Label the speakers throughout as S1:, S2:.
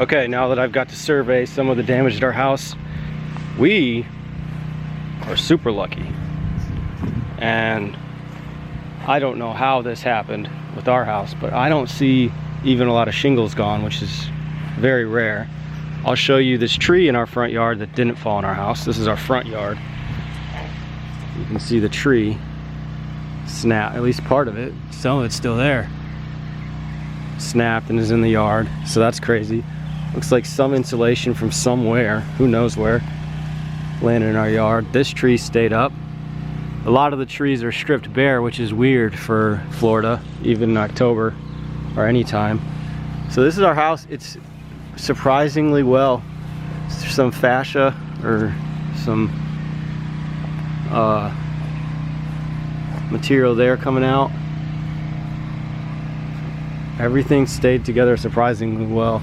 S1: Okay, now that I've got to survey some of the damage at our house, we are super lucky. And I don't know how this happened with our house, but I don't see even a lot of shingles gone, which is very rare. I'll show you this tree in our front yard that didn't fall in our house. This is our front yard. You can see the tree snap, at least part of it. Some of it's still there. Snapped and is in the yard, so that's crazy. Looks like some insulation from somewhere, who knows where, landed in our yard. This tree stayed up. A lot of the trees are stripped bare, which is weird for Florida, even in October or any time. So this is our house. It's surprisingly well. There's some fascia or some material there coming out. Everything stayed together surprisingly well,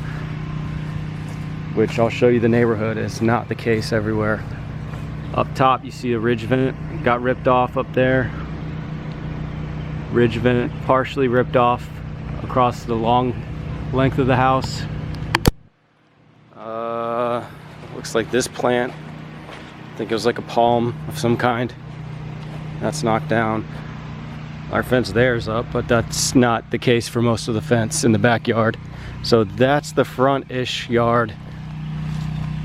S1: which I'll show you the neighborhood is not the case everywhere. Up top you see a ridge vent, got ripped off up there. Ridge vent partially ripped off across the long length of the house. Looks like this plant, I think it was like a palm of some kind, that's knocked down. Our fence there is up, but that's not the case for most of the fence in the backyard. So that's the front-ish yard.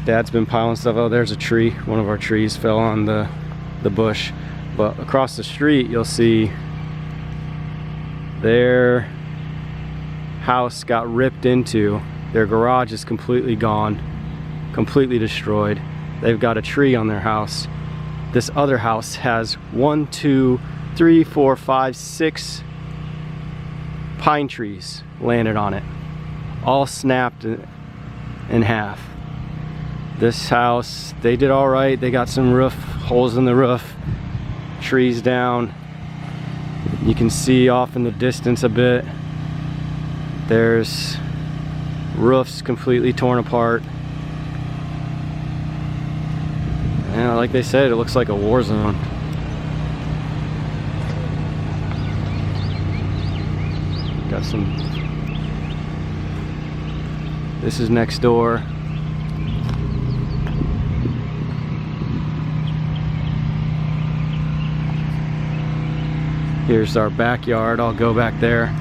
S1: Dad's been piling stuff. Oh, there's a tree. One of our trees fell on the bush. But across the street, you'll see their house got ripped into. Their garage is completely gone, completely destroyed. They've got a tree on their house. This other house has 1, 2, 3, 4, 5, 6 pine trees landed on it, all snapped in half. This house, they did all right. They got some roof holes in the roof, trees down. You can see off in the distance a bit, there's roofs completely torn apart. And like they said, it looks like a war zone. Got some, this is next door. Here's our backyard. I'll go back there.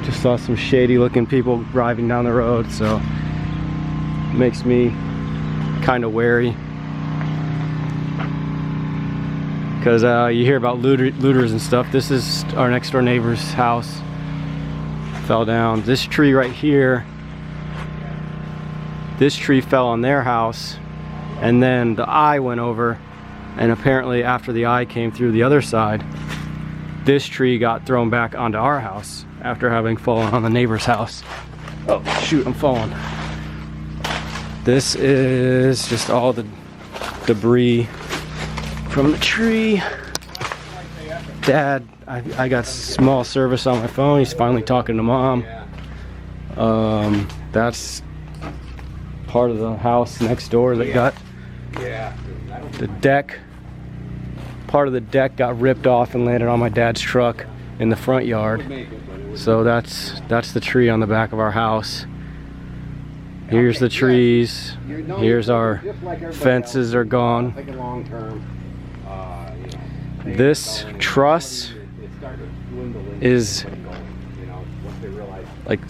S1: Just saw some shady looking people driving down the road, so it makes me kind of wary, because you hear about looters and stuff. This is our next door neighbor's house. Fell down. This tree right here, this tree fell on their house, and then the eye went over, and apparently after the eye came through the other side, this tree got thrown back onto our house after having fallen on the neighbor's house. Oh shoot, I'm falling. This is just all the debris from the tree. Dad, I got small service on my phone. He's finally talking to Mom. That's part of the house next door that got the deck. Part of the deck got ripped off and landed on my dad's truck in the front yard. So that's the tree on the back of our house. Here's the trees. Here's our fences are gone. This truss is like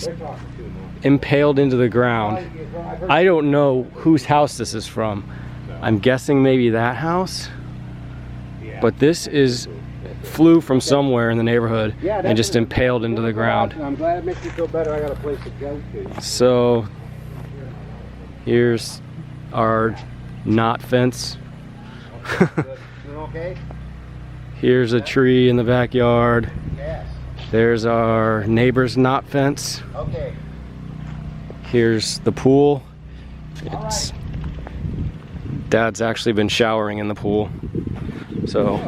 S1: impaled into the ground. I don't know whose house this is from. I'm guessing maybe that house. But this flew from somewhere in the neighborhood and just impaled into the ground.
S2: I'm glad it makes you feel better. I got a place to go to.
S1: So here's our knot fence.
S2: Okay?
S1: Here's a tree in the backyard. There's our neighbor's knot fence.
S2: Okay.
S1: Here's the pool. Dad's actually been showering in the pool. So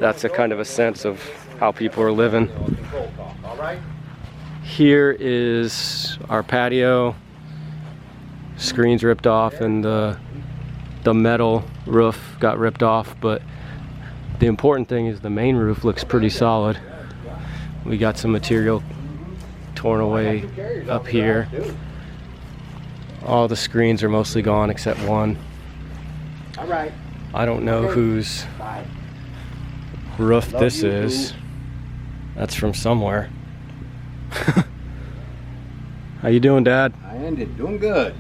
S1: that's a kind of a sense of how people are living. Here is our patio. Screens ripped off and the metal roof got ripped off, but the important thing is the main roof looks pretty solid. We got some material torn away up here. All the screens are mostly gone except one.
S2: All right.
S1: I don't know
S2: Okay.
S1: whose
S2: Bye.
S1: roof
S2: Love
S1: this
S2: you
S1: is.
S2: too.
S1: That's from somewhere. How you doing, Dad?
S2: I ended doing good.